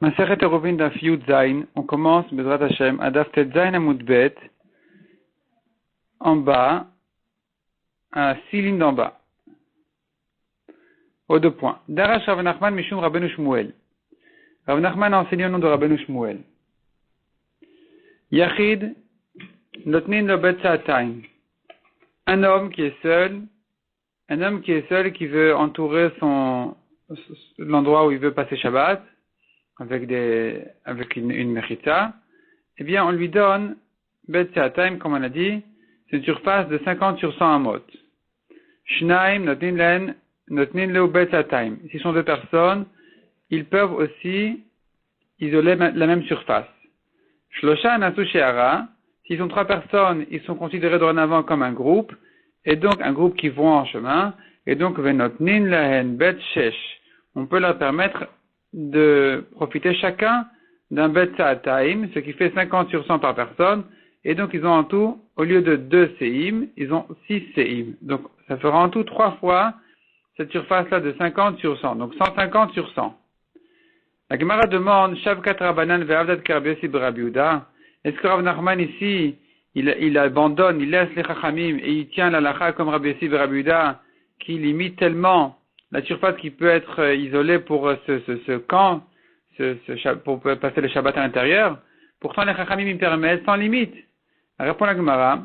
Maseret Eruvin Daf Yud Zayin, on commence, Bezrat Hashem, à Daf Tet Zayin Amud Bet, en bas, à 6 lignes d'en bas, aux 2 points. Darash Rav Nachman Mishum Rabbeinu Shmuel. Rav Nachman a enseigné au nom de Rabbeinu Shmuel. Yachid, Notnin Lo Bet Sa'atayim. Un homme qui est seul, qui veut entourer l'endroit où il veut passer Shabbat, avec une mechitza, eh bien, on lui donne, bet se'atayim, comme on a dit, c'est une surface de 50 sur 100 amot. Shnaim, notnin leu bet se'atayim. Si sont 2 personnes, ils peuvent aussi isoler la même surface. Shlosha nasu she'ara. S'ils sont 3 personnes, ils sont considérés dorénavant comme un groupe, et donc un groupe qui vont en chemin, et donc venotnin lahen bet shesh. On peut leur permettre de profiter chacun d'un bet sa'atayim, ce qui fait 50 sur 100 par personne, et donc ils ont en tout, au lieu de 2 séim, ils ont 6 séim. Donc ça fera en tout 3 fois cette surface-là de 50 sur 100, donc 150 sur 100. La Gemara demande, Shavkat Rabanan ve'avdat Rabbi Yossi Rabbi Yehuda, est-ce que Rav Nachman ici, il abandonne, il laisse les Chachamim, et il tient la lacha comme Rabbi Yossi Rabbi Yehuda, qui limite tellement la surface qui peut être isolée pour ce camp, pour passer le Shabbat à l'intérieur. Pourtant, les Chachamim me permettent sans limite. Répond la Gemara.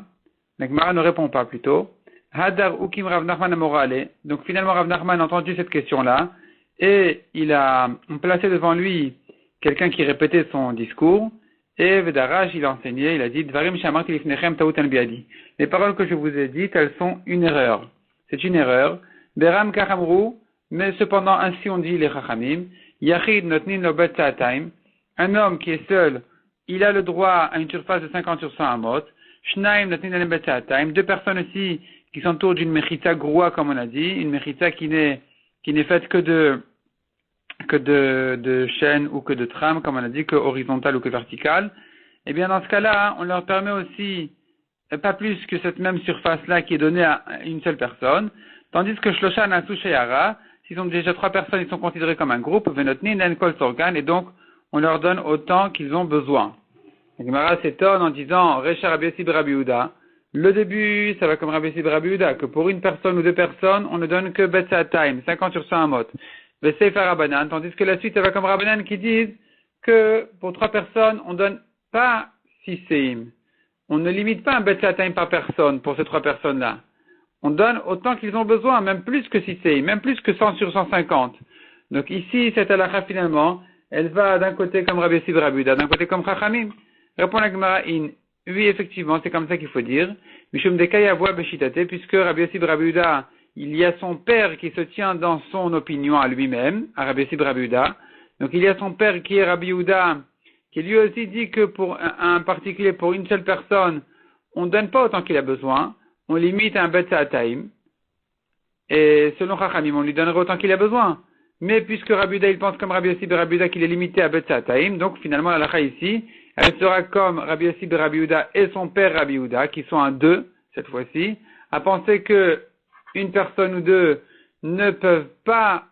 La Gemara ne répond pas plutôt. Hadar Ukim Rav Nachman Amorale. Donc finalement, Rav Nachman a entendu cette question-là et on placé devant lui quelqu'un qui répétait son discours. Et Vedarash, il a enseigné, il a dit Dvarim Shamarti Lifnechem Taut Biadi. Les paroles que je vous ai dites, elles sont une erreur. C'est une erreur. Beram Kachamru, mais cependant ainsi on dit les Chachamim, Yachid Notnin Lo Bet Sa'atayim, un homme qui est seul, il a le droit à une surface de 50 sur 100 amot, Shnaim Notnin Lo Bet Sa'atayim, 2 personnes aussi qui s'entourent d'une mechitza groua comme on a dit, une mechitza qui n'est faite que de chaîne ou que de trame comme on a dit, que horizontale ou que verticale, et bien dans ce cas-là, on leur permet aussi pas plus que cette même surface-là qui est donnée à une seule personne. Tandis que Shlosha Nasu Sheyara, s'ils sont déjà 3 personnes, ils sont considérés comme un groupe, Venotni Nen Kol Sorgan, et donc on leur donne autant qu'ils ont besoin. La Gemara s'étonne en disant, Recha Rabbi Yossi Rabbi Yehuda, le début, ça va comme Rabbi Yossi Rabbi Yehuda, que pour une personne ou 2 personnes, on ne donne que Bet Sa'atayim, 50 sur 100 amot. Veseifa Rabbanan, tandis que la suite, ça va comme Rabbanan qui disent que pour 3 personnes, on donne pas 6 séim. On ne limite pas un Bet Sa'atayim par personne pour ces 3 personnes-là. On donne autant qu'ils ont besoin, même plus que 6 séim, même plus que 100 sur 150. Donc ici, cette halakha finalement, elle va d'un côté comme Rabbi Yossi Rabbi Yehuda, d'un côté comme Chachamim. Répond la Gemara in. Oui, effectivement, c'est comme ça qu'il faut dire. Mishum dekaya voa beshitate, puisque Rabbi Yossi Rabbi Yehuda, il y a son père qui se tient dans son opinion à lui-même, à Rabbi Yossi Rabbi Yehuda. Donc il y a son père qui est Rabbi Yehuda, qui lui aussi dit que pour un particulier, pour une seule personne, on ne donne pas autant qu'il a besoin, on limite à un bet sa'atayim, et selon Chachamim, on lui donnerait autant qu'il a besoin. Mais puisque Rabbi Yehuda, il pense comme Rabbi Yossi Rabbi Yehuda qu'il est limité à bet sa'atayim, donc finalement la halakha ici, elle sera comme Rabbi Yossi Rabbi Yehuda et son père Rabbi Yehuda, qui sont à 2, cette fois-ci, à penser que une personne ou 2 ne peuvent pas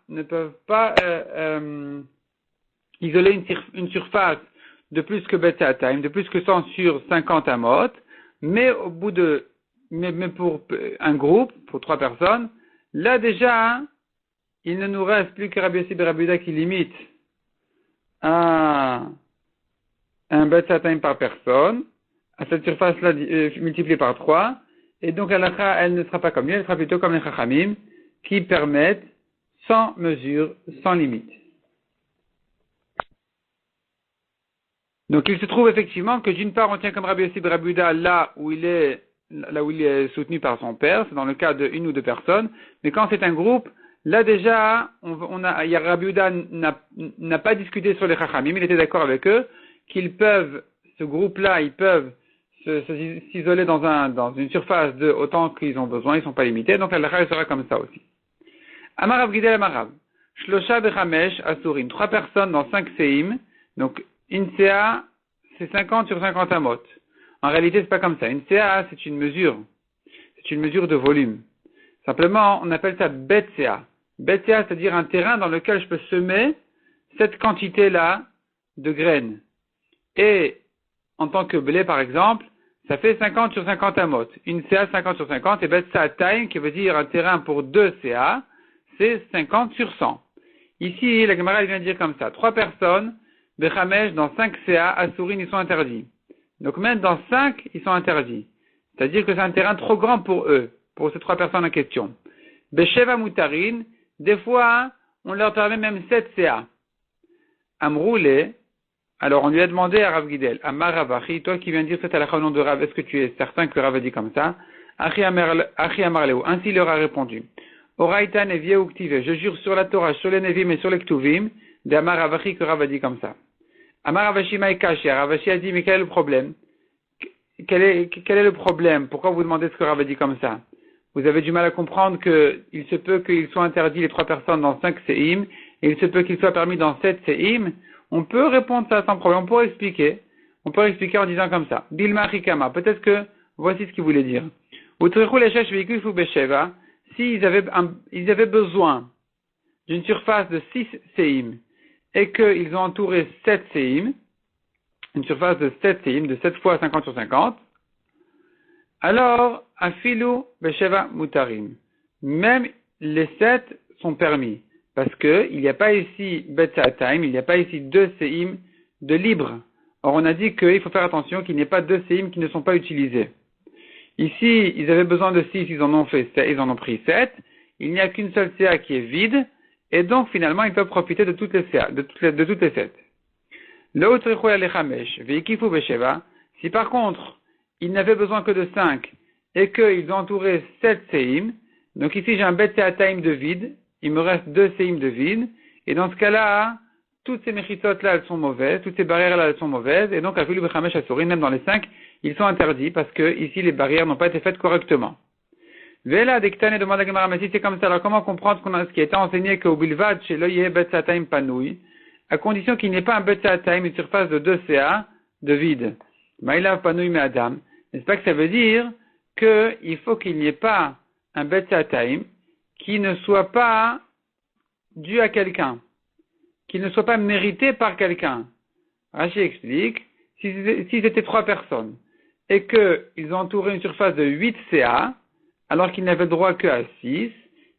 isoler une surface de plus que bet sa'atayim, de plus que 100 sur 50 amot, mais mais pour un groupe, pour 3 personnes, là déjà, il ne nous reste plus que Rabbi Yossi Rabbi Yehuda qui limite à un bet sa'atayim par personne, à cette surface-là multipliée par 3, et donc la halakha, elle ne sera pas comme lui, elle sera plutôt comme les Chachamim, qui permettent sans mesure, sans limite. Donc il se trouve effectivement que d'une part on tient comme Rabbi Yossi Rabbi Yehuda là où il est soutenu par son père, c'est dans le cas de 1 ou 2 personnes, mais quand c'est un groupe, là déjà, Rabbi Yehuda n'a pas discuté sur les Chachamim, il était d'accord avec eux, ce groupe-là, ils peuvent s'isoler dans une surface de autant qu'ils ont besoin, ils sont pas limités, donc la halakha sera comme ça aussi. Amarav Gidel Amarav, Shlosha Bechamesh Asurim, 3 personnes dans 5 séim, donc une CA, c'est 50 sur 50 amot. En réalité, c'est pas comme ça. Une CA, c'est une mesure de volume. Simplement, on appelle ça bet CA. Bet CA, c'est-à-dire un terrain dans lequel je peux semer cette quantité-là de graines. Et en tant que blé, par exemple, ça fait 50 sur 50 amot. Une CA 50 sur 50, et bet time, qui veut dire un terrain pour 2 CA, c'est 50 sur 100. Ici, la Gemara vient de dire comme ça. 3 personnes, Bechamesh, dans 5 CA, Assourine, ils sont interdits. Donc même dans 5, ils sont interdits. C'est-à-dire que c'est un terrain trop grand pour eux, pour ces 3 personnes en question. Besheva Moutarin, des fois, on leur permet même 7 CA. Amroulé, alors on lui a demandé à Rav Gidel, Amar Ravachi, toi qui viens de dire cette halakha au nom de Rav, est-ce que tu es certain que Rav a dit comme ça? Achi Amarleu, ainsi il leur a répondu. Oraita Nevie Uktive, je jure sur la Torah, sur les Nevim et sur les Ktuvim, de Amar Ravachi que Rav a dit comme ça. Amar Ravashi Maïkashi, Ravashi a dit, mais quel est le problème? Quel est le problème? Pourquoi vous demandez ce que Rav a dit comme ça? Vous avez du mal à comprendre qu'il se peut qu'il soit interdit les 3 personnes dans 5 séim, et il se peut qu'il soit permis dans 7 séim. On peut répondre ça sans problème. On peut expliquer en disant comme ça. Dilma Rikama. Peut-être que voici ce qu'il voulait dire. S'ils avaient besoin d'une surface de 6 séim et qu'ils ont entouré 7 séim, une surface de 7 séim, de 7 fois 50 sur 50, alors, afilu besheva mutarim. Même les 7 sont permis. Parce que il n'y a pas ici time, il n'y a pas ici 2 séim de libre. Or, on a dit qu'il faut faire attention qu'il n'y ait pas 2 séim qui ne sont pas utilisés. Ici, ils avaient besoin de 6, ils en ont pris 7. Il n'y a qu'une seule CA qui est vide. Et donc, finalement, ils peuvent profiter de toutes les CA, de toutes les 7. L'autre, veikifu besheva. Si par contre, ils n'avaient besoin que de 5 et qu'ils ont entouré 7 séim, donc ici j'ai un bet time de vide, il me reste 2 séim de vide, et dans ce cas-là, toutes ces méchitot-là, elles sont mauvaises, toutes ces barrières-là, elles sont mauvaises, et donc, afilu bechamesh asurin, même dans les 5, ils sont interdits, parce que ici, les barrières n'ont pas été faites correctement. Vela, Dektane demande à Gemara, mais si c'est comme ça, alors comment comprendre ce qui a été enseigné qu'au bilvad, chez l'oye bet time panouille, à condition qu'il n'y ait pas un bet time, une surface de 2 CA, de vide. Maïlav panouille me adam. N'est-ce pas que ça veut dire qu'il faut qu'il n'y ait pas un bet time qui ne soit pas dû à quelqu'un, qui ne soit pas mérité par quelqu'un. Rachi explique, s'ils étaient 3 personnes et qu'ils ont entouré une surface de 8 CA, alors qu'ils n'avaient droit qu'à 6,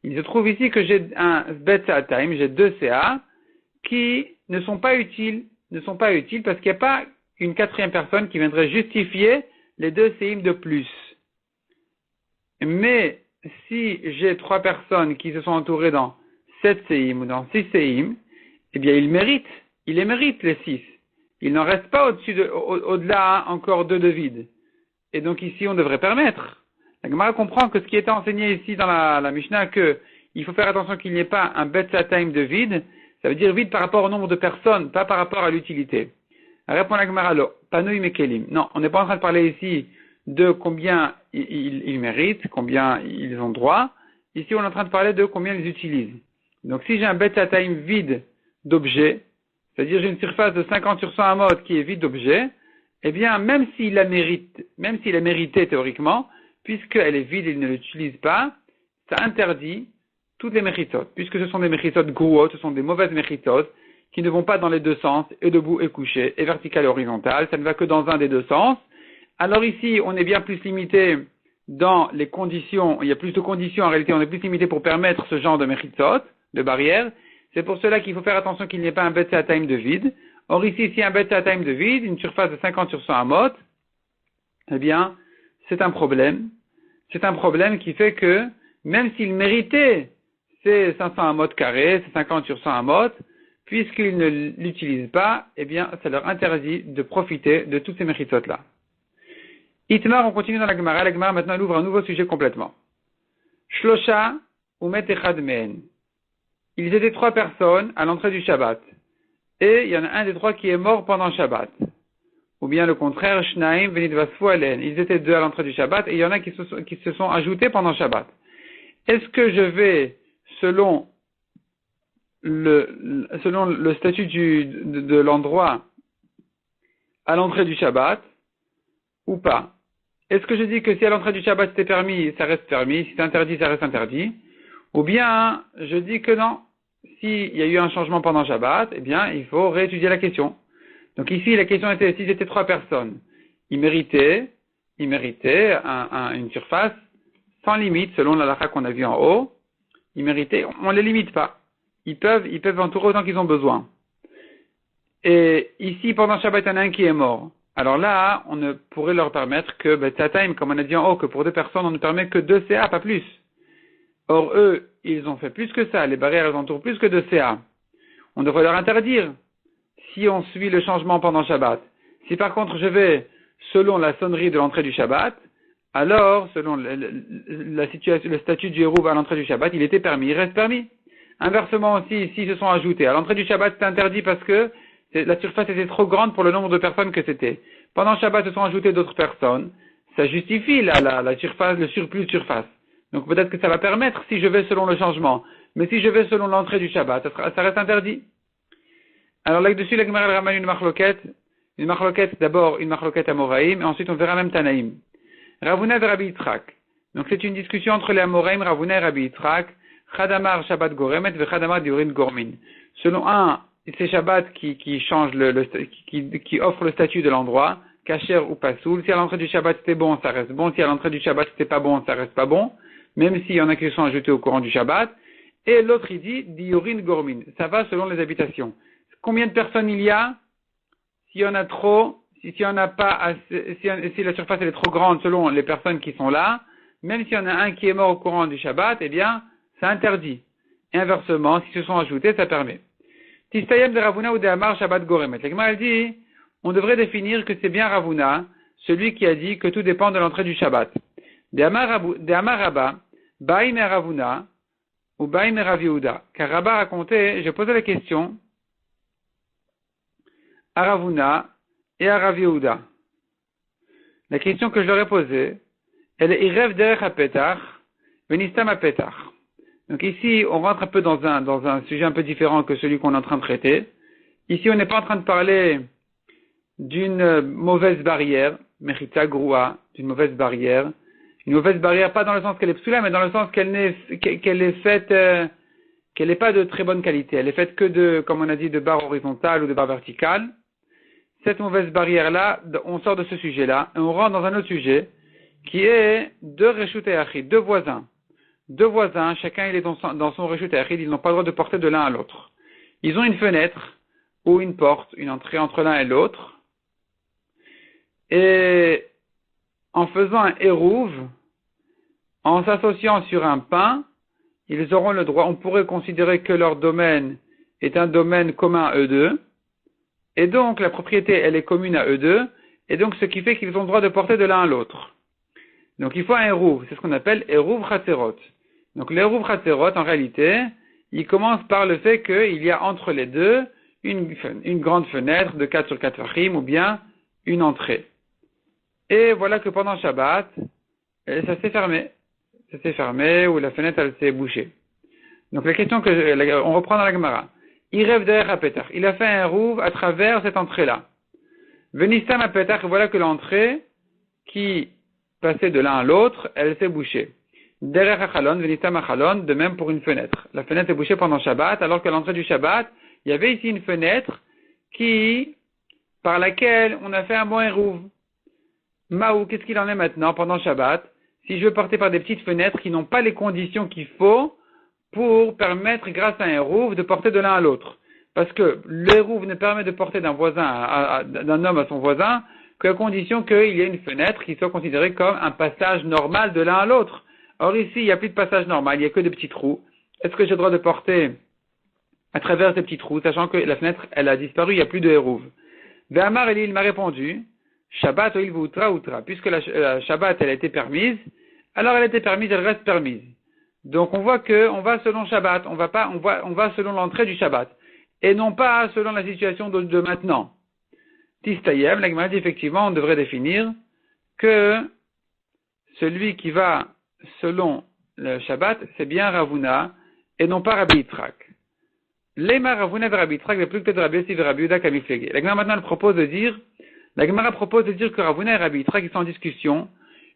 il se trouve ici que j'ai un bet time, j'ai 2 CA qui ne sont pas utiles parce qu'il n'y a pas une 4e personne qui viendrait justifier les 2 séim de plus. Mais si j'ai 3 personnes qui se sont entourées dans 7 séim ou dans 6 séim, eh bien ils les méritent les 6. Il n'en reste pas au-delà encore 2 de vide. Et donc ici on devrait permettre. La Gemara comprend que ce qui était enseigné ici dans la Mishnah, que il faut faire attention qu'il n'y ait pas un bet time de vide, ça veut dire vide par rapport au nombre de personnes, pas par rapport à l'utilité. Répond la Gemara, panouille mekelim. Non, on n'est pas en train de parler ici de combien ils méritent, combien ils ont droit. Ici, on est en train de parler de combien ils utilisent. Donc, si j'ai un bet time vide d'objet, c'est-à-dire j'ai une surface de 50 sur 100 amot qui est vide d'objet, eh bien, même s'il a mérité théoriquement, puisqu'elle est vide et il ne l'utilise pas, ça interdit toutes les méritos, puisque ce sont des méritos grouot, ce sont des mauvaises méritos, qui ne vont pas dans les 2 sens, et debout et couché, et vertical et horizontal, ça ne va que dans un des 2 sens. Alors ici, on est bien plus limité dans les conditions, il y a plus de conditions en réalité, on est plus limité pour permettre ce genre de méritot, de barrières. C'est pour cela qu'il faut faire attention qu'il n'y ait pas un bet time de vide. Or ici, s'il y a un bet time de vide, une surface de 50 sur 100 amot, eh bien, c'est un problème. C'est un problème qui fait que, même s'il méritait ces 500 amot carrés, ces 50 sur 100 amot, puisqu'ils ne l'utilisent pas, eh bien, ça leur interdit de profiter de toutes ces méritos-là. Itmar, on continue dans la Gemara. La Gemara, maintenant, elle ouvre un nouveau sujet complètement. Shlosha umet echad mehen. Ils étaient 3 personnes à l'entrée du Shabbat. Et il y en a un des 3 qui est mort pendant le Shabbat. Ou bien le contraire, Shnaim venit vasfu alen. Ils étaient 2 à l'entrée du Shabbat et il y en a qui se sont ajoutés pendant le Shabbat. Est-ce que je vais, selon le statut de l'endroit à l'entrée du Shabbat ou pas? Est-ce que je dis que si à l'entrée du Shabbat c'était permis, ça reste permis, si c'est interdit, ça reste interdit? Ou bien je dis que non, s'il y a eu un changement pendant Shabbat, eh bien il faut réétudier la question. Donc ici, la question était, si c'était 3 personnes, ils méritaient une surface sans limite, selon la halakha qu'on a vue en haut. Ils méritaient, on ne les limite pas. Ils peuvent entourer autant qu'ils ont besoin. Et ici, pendant Shabbat, il y en a un qui est mort. Alors là, on ne pourrait leur permettre que, Betzatim, comme on a dit en haut, que pour 2 personnes, on ne permet que 2 CA, pas plus. Or, eux, ils ont fait plus que ça. Les barrières, elles entourent plus que 2 CA. On devrait leur interdire si on suit le changement pendant Shabbat. Si par contre, je vais selon la sonnerie de l'entrée du Shabbat, alors, selon la situation, le statut du Hérouv à l'entrée du Shabbat, il était permis, il reste permis. Inversement aussi, s'ils se sont ajoutés, à l'entrée du Shabbat, c'est interdit parce que la surface était trop grande pour le nombre de personnes que c'était. Pendant Shabbat, se sont ajoutées d'autres personnes. Ça justifie la surface, le surplus de surface. Donc peut-être que ça va permettre si je vais selon le changement. Mais si je vais selon l'entrée du Shabbat, ça reste interdit. Alors là-dessus, la Gemara ramène une marloquette. Une marloquette, d'abord une marloquette Amoraïm, et ensuite on verra même Tanaïm. Ravuna et Rabbi Yitzhak. Donc c'est une discussion entre les Amoraïm, Ravuna et Rabbi Yitzhak. Chadamar Shabbat Goremet, ve Chadamar Diurin Gormin. Selon un, c'est Shabbat qui change qui offre le statut de l'endroit, kasher ou pasoul. Si à l'entrée du Shabbat c'était bon, ça reste bon. Si à l'entrée du Shabbat c'était pas bon, ça reste pas bon. Même s'il y en a qui sont ajoutés au courant du Shabbat. Et l'autre il dit, Diurin Gormin. Ça va selon les habitations. Combien de personnes il y a? S'il y en a trop, si y en a pas assez, si la surface elle est trop grande selon les personnes qui sont là, même s'il y en a un qui est mort au courant du Shabbat, eh bien, ça interdit. Et inversement, s'ils se sont ajoutés, ça permet. Tistayem de Ravuna ou de Amar Shabbat Goremet. La Gemara dit, on devrait définir que c'est bien Ravuna, celui qui a dit que tout dépend de l'entrée du Shabbat. De Amar Rabba, Baïm et Ravuna, ou Baïm et Rav Yehuda. Car Rabba racontait, j'ai posé la question, à Ravuna et à Rav Yehuda. La question que je leur ai posée, elle est Irev derech apetach, venistam apetach. Donc ici, on rentre un peu dans un sujet un peu différent que celui qu'on est en train de traiter. Ici, on n'est pas en train de parler d'une mauvaise barrière, mechita groua, d'une mauvaise barrière. Une mauvaise barrière, pas dans le sens qu'elle est psoula, mais dans le sens qu'elle est faite, qu'elle n'est pas de très bonne qualité. Elle est faite que de, comme on a dit, de barres horizontales ou de barres verticales. Cette mauvaise barrière-là, on sort de ce sujet-là, et on rentre dans un autre sujet, qui est deux reshut et achid, deux voisins. Deux voisins, chacun il est dans son reshut et achid, ils n'ont pas le droit de porter de l'un à l'autre. Ils ont une fenêtre, ou une porte, une entrée entre l'un et l'autre, et en faisant un hérouv, en s'associant sur un pain, ils auront le droit, on pourrait considérer que leur domaine est un domaine commun à eux deux, et donc la propriété elle est commune à eux deux, et donc ce qui fait qu'ils ont le droit de porter de l'un à l'autre. Donc il faut un hérouv, c'est ce qu'on appelle hérouv chatzerot. Donc l'hérouv chatzerot en réalité, il commence par le fait qu'il y a entre les deux une grande fenêtre de 4 sur 4 fachim ou bien une entrée. Et voilà que pendant Shabbat, ça s'est fermé. Ça s'est fermé ou la fenêtre elle s'est bouchée. Donc la question on reprend dans la Gemara. Il rêve derrière à Pétach. Il a fait un rouv à travers cette entrée-là. Venistam à Pétach, voilà que l'entrée qui passait de l'un à l'autre, elle s'est bouchée. Derrière à Chalon, Venistam à Chalon, de même pour une fenêtre. La fenêtre est bouchée pendant Shabbat, alors qu'à l'entrée du Shabbat, il y avait ici une fenêtre par laquelle on a fait un bon hérouv. Maou, qu'est-ce qu'il en est maintenant pendant Shabbat? Si je veux porter par des petites fenêtres qui n'ont pas les conditions qu'il faut pour permettre, grâce à un hérouv, de porter de l'un à l'autre. Parce que l'hérouv ne permet de porter d'un homme à son voisin qu'à condition qu'il y ait une fenêtre qui soit considérée comme un passage normal de l'un à l'autre. Or ici, il n'y a plus de passage normal, il n'y a que des petits trous. Est-ce que j'ai le droit de porter à travers ces petits trous, sachant que la fenêtre, elle a disparu, il n'y a plus de hérouv? Ve'amar Eli, il m'a répondu, Shabbat oil v'utra utra. Puisque la Shabbat, elle a été permise, alors elle a été permise, elle reste permise. Donc on voit que on va selon Shabbat, on va selon l'entrée du Shabbat, et non pas selon la situation de maintenant. Tistayem, la Gemara dit effectivement, on devrait définir que celui qui va selon le Shabbat, c'est bien Ravuna, et non pas Rabbi Yitzhak. Lema Ravuna de Rabbi Yitzhak, plus peut-être Rabbi Yossi et Rabbi Yehuda kamiflege. La Gemara maintenant propose de dire que Ravuna et Rabbi Yitzhak, ils sont en discussion,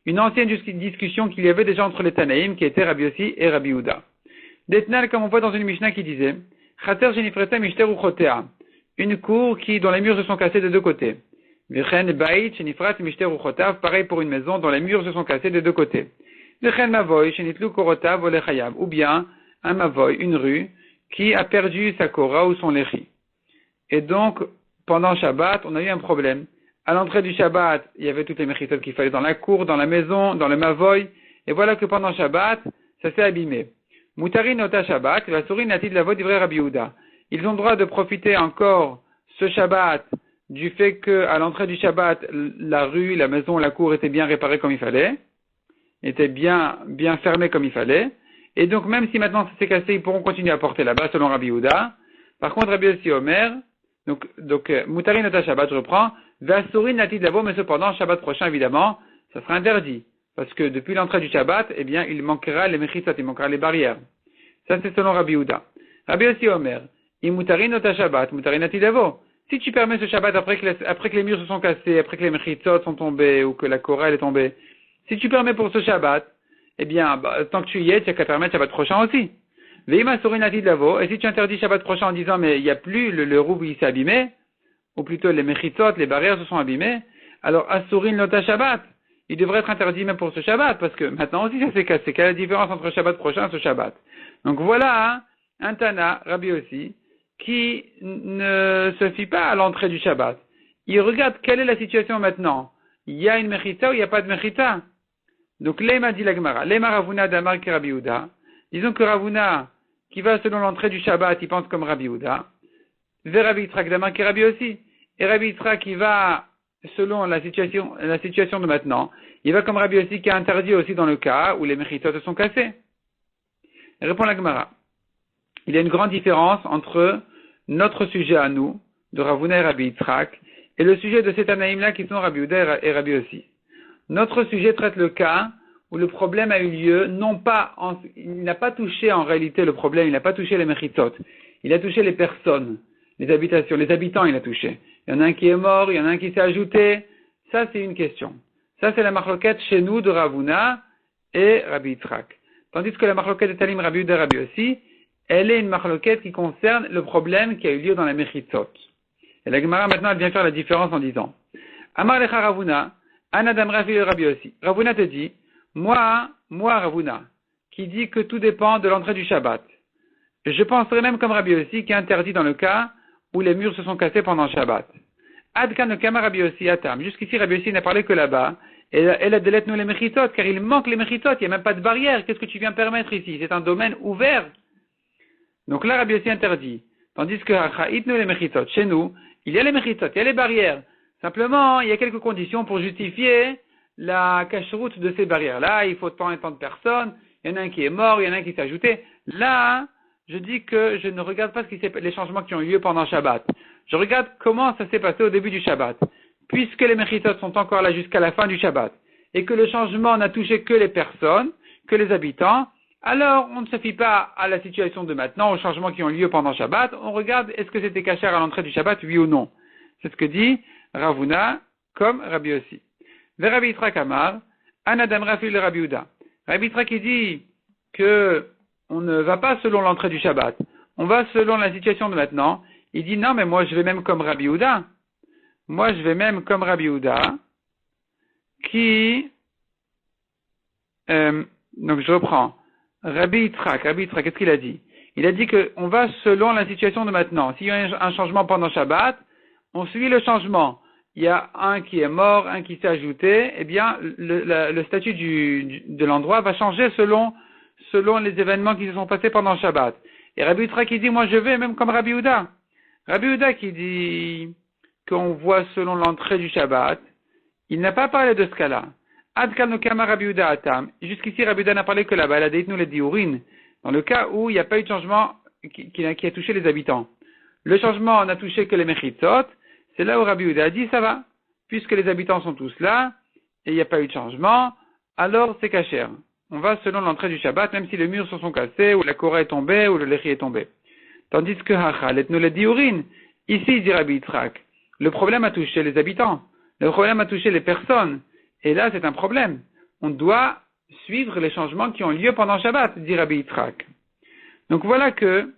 une ancienne discussion qu'il y avait déjà entre les Tanaïm, qui étaient Rabbi Yossi et Rabbi Yehuda. Detnal, comme on voit dans une Mishnah qui disait, Chater genifreta mishter uchotea. une cour dont les murs se sont cassés des deux côtés. Vechen bait shenifrat mishter uchotav, pareil pour une maison dont les murs se sont cassés des deux côtés. Vechen mavoy shenitlu korotav olechayab, ou bien un mavoy, une rue, qui a perdu sa kora ou son lechi. Et donc, pendant Shabbat, on a eu un problème. À l'entrée du Shabbat, il y avait toutes les méchitot qu'il fallait dans la cour, dans la maison, dans le mavoy, et voilà que pendant Shabbat, ça s'est abîmé. Moutari nota Shabbat, la souris nati de la voix d'Ivray Rabbi Yehuda. Ils ont le droit de profiter encore ce Shabbat du fait que à l'entrée du Shabbat, la rue, la maison, la cour étaient bien réparées comme il fallait, étaient bien fermées comme il fallait. Et donc même si maintenant ça s'est cassé, ils pourront continuer à porter là-bas selon Rabbi Yehuda. Par contre, Rabbi Yossi Omer, donc Moutari nota Shabbat, je reprends, Vasuri nati de la voix, mais cependant, Shabbat prochain, évidemment, ça sera interdit. Parce que depuis l'entrée du Shabbat, eh bien, il manquera les mechitzot, il manquera les barrières. Ça, c'est selon Rabbi Yehuda. Rabbi Yossi Omer, imutari nota Shabbat, mutari nati davo. Si tu permets ce Shabbat après que les murs se sont cassés, après que les mechitzot sont tombés, ou que la Korah est tombée, si tu permets pour ce Shabbat, eh bien, tant que tu y es, tu as qu'à permettre Shabbat prochain aussi. Veima suri nati davo. Et si tu interdis Shabbat prochain en disant, mais il n'y a plus le roux, il s'est abîmé, ou plutôt les mechitzot, les barrières se sont abîmées, alors asurin nota Shabbat. Il devrait être interdit même pour ce Shabbat, parce que maintenant aussi ça s'est cassé. Quelle est la différence entre Shabbat prochain et ce Shabbat? Donc voilà un Tana, Rabbi aussi, qui ne se fie pas à l'entrée du Shabbat. Il regarde quelle est la situation maintenant. Il y a une mechita ou il n'y a pas de mechita. Donc Lema dit la Gemara, Lema Ravuna d'Amar que Rabbi Yehuda. Disons que Ravuna, qui va selon l'entrée du Shabbat, il pense comme Rabbi Yehuda. Vers Rabbi Yitzhak d'Amar que Rabbi aussi. Et Rabbi Yitzhak qui va selon la situation de maintenant, il va comme Rabbi aussi qui a interdit aussi dans le cas où les mechitot se sont cassés. Répond la Gemara. Il y a une grande différence entre notre sujet à nous, de Ravuna et Rabbi Yitzhak, et le sujet de ces Tanaïm-là qui sont Rabbi Yehuda et Rabbi aussi. Notre sujet traite le cas où le problème a eu lieu, il n'a pas touché en réalité le problème, il n'a pas touché les mechitot, il a touché les personnes, les habitations, les habitants il a touché. Il y en a un qui est mort, il y en a un qui s'est ajouté. Ça, c'est une question. Ça, c'est la marloquette chez nous de Ravuna et Rabbi Yitzhak. Tandis que la marloquette de Talim Rabbi Yehuda et Rabbi aussi, elle est une marloquette qui concerne le problème qui a eu lieu dans la mechitzot. Et la Gemara, maintenant, elle vient faire la différence en disant, Amar lecha Ravuna, Anadam Ravi Rabbi aussi. Ravuna te dit, moi, Ravuna, qui dit que tout dépend de l'entrée du Shabbat. Je penserais même comme Rabbi aussi, qui interdit dans le cas où les murs se sont cassés pendant Shabbat. Adkan kama Rabbi Yossi atam. Jusqu'ici, Rabbi Yossi n'a parlé que là-bas. Et la délette nous les mechitot, car il manque les mechitot, il n'y a même pas de barrière. Qu'est-ce que tu viens permettre ici? C'est un domaine ouvert. Donc là, Rabbi Yossi interdit. Tandis que Hachaït nous les mechitot. Chez nous, il y a les mechitot, il y a les barrières. Simplement, il y a quelques conditions pour justifier la cacheroute de ces barrières-là. Il faut tant et tant de personnes. Il y en a un qui est mort, il y en a un qui s'est ajouté. Là, je dis que je ne regarde pas les changements qui ont eu lieu pendant Shabbat. Je regarde comment ça s'est passé au début du Shabbat. Puisque les mechitot sont encore là jusqu'à la fin du Shabbat, et que le changement n'a touché que les personnes, que les habitants, alors on ne se fie pas à la situation de maintenant, aux changements qui ont lieu pendant Shabbat. On regarde est-ce que c'était kasher à l'entrée du Shabbat, oui ou non. C'est ce que dit Ravuna, comme Rabbi aussi. Vers Rabbi Yitzhak Amar, Anadam Rafil le Rabbi Yehuda. Rabbi Yitzhak qui dit que on ne va pas selon l'entrée du Shabbat, on va selon la situation de maintenant. Il dit non, mais moi je vais même comme Rabbi Yehuda. Moi je vais même comme Rabbi Yehuda, qui, donc je reprends. Rabbi Yitzhak, qu'est-ce qu'il a dit? Il a dit qu'on va selon la situation de maintenant. S'il y a un changement pendant Shabbat, on suit le changement. Il y a un qui est mort, un qui s'est ajouté, eh bien le statut de l'endroit va changer selon les événements qui se sont passés pendant Shabbat. Et Rabbi Yitzhak qui dit, moi je vais même comme Rabbi Yehuda. Rabbi Yehuda qui dit qu'on voit selon l'entrée du Shabbat, il n'a pas parlé de ce cas-là. Adkan Okama Rabbi Yehuda Atam. Jusqu'ici, Rabbi Yehuda n'a parlé que là-bas. Elle a dit nous les diurines. Dans le cas où il n'y a pas eu de changement qui a touché les habitants. Le changement n'a touché que les mechitzot. C'est là où Rabbi Yehuda a dit ça va. Puisque les habitants sont tous là, et il n'y a pas eu de changement, alors c'est kasher. On va selon l'entrée du Shabbat, même si les murs se sont cassés, ou la Korah est tombée, ou le lechi est tombé. Tandis que Hachal et nous les diurines. Ici, dit Rabbi Yitzhak, le problème a touché les habitants. Le problème a touché les personnes. Et là, c'est un problème. On doit suivre les changements qui ont lieu pendant Shabbat, dit Rabbi Yitzhak. Donc voilà que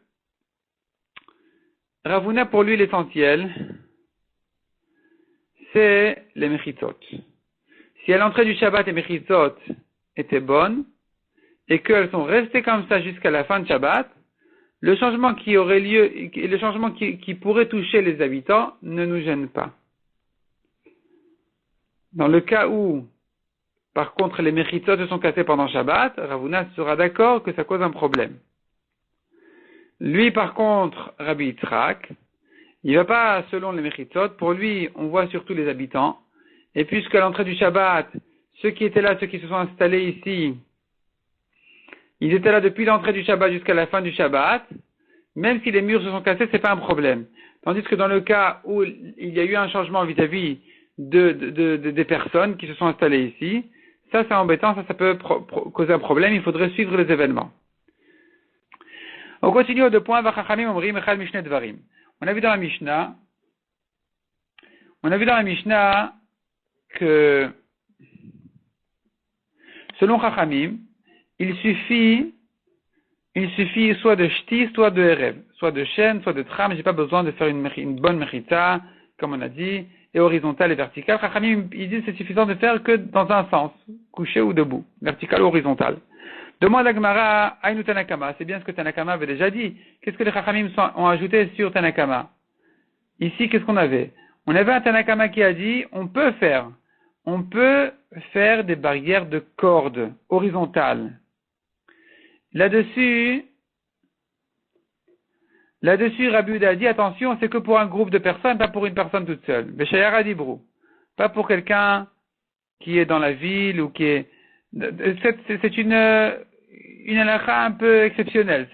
Ravuna, pour lui, l'essentiel, c'est les mechitzot. Si à l'entrée du Shabbat, les mechitzot étaient bonnes, et qu'elles sont restées comme ça jusqu'à la fin de Shabbat, le changement qui aurait lieu, le changement qui pourrait toucher les habitants ne nous gêne pas. Dans le cas où, par contre, les mechitzot se sont cassés pendant Shabbat, Ravuna sera d'accord que ça cause un problème. Lui, par contre, Rabbi Yitzhak, il va pas selon les mechitzot. Pour lui, on voit surtout les habitants. Et puisqu'à l'entrée du Shabbat, ceux qui étaient là, ceux qui se sont installés ici, ils étaient là depuis l'entrée du Shabbat jusqu'à la fin du Shabbat, même si les murs se sont cassés, c'est pas un problème. Tandis que dans le cas où il y a eu un changement vis-à-vis des personnes qui se sont installées ici, ça c'est embêtant, ça peut causer un problème, il faudrait suivre les événements. On continue au 2 points, Vachachamim Omrim Echal Mishne Dvarim. On a vu dans la Mishnah que, selon Chachamim, il suffit soit de shti, soit de erev, soit de chaîne, soit de tram. J'ai pas besoin de faire une bonne mechita, comme on a dit, et horizontale et verticale. Chachamim, ils disent c'est suffisant de faire que dans un sens, couché ou debout, vertical ou horizontal. Demande à Gemara, Aïnou Tanakama, c'est bien ce que Tanakama avait déjà dit. Qu'est-ce que les Chachamim ont ajouté sur Tanakama? Ici, qu'est-ce qu'on avait? On avait un Tanakama qui a dit, on peut faire des barrières de cordes horizontales. Là-dessus, Rabbi Yehuda a dit, attention, c'est que pour un groupe de personnes, pas pour une personne toute seule. Beshayara Dibrou. Pas pour quelqu'un qui est dans la ville ou qui est, c'est une halakha un peu exceptionnelle.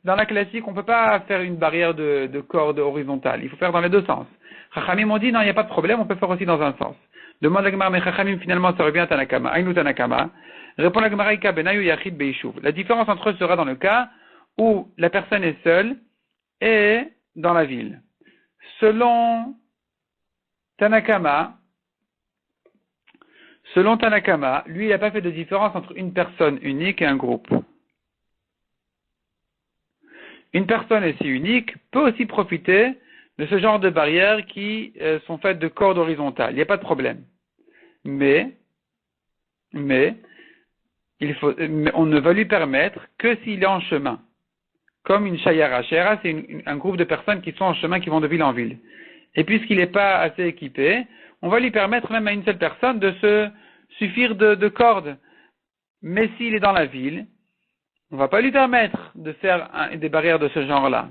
Dans la classique, on peut pas faire une barrière de corde horizontale. Il faut faire dans les deux sens. Chachamim ont dit, non, il n'y a pas de problème, on peut faire aussi dans un sens. Demande la Gemara, mais Chachamim, finalement, ça revient à Tanakama. Aïnou Tanakama. Répond la Gemara, Ika benayu yachid beishuv. La différence entre eux sera dans le cas où la personne est seule et dans la ville. Selon Tanakama, lui, il n'a pas fait de différence entre une personne unique et un groupe. Une personne aussi unique peut aussi profiter de ce genre de barrières qui sont faites de cordes horizontales. Il n'y a pas de problème. Mais on ne va lui permettre que s'il est en chemin. Comme une shayara. Shayara, c'est un groupe de personnes qui sont en chemin, qui vont de ville en ville. Et puisqu'il n'est pas assez équipé, on va lui permettre même à une seule personne de se suffire de cordes. Mais s'il est dans la ville, on ne va pas lui permettre de faire des barrières de ce genre-là.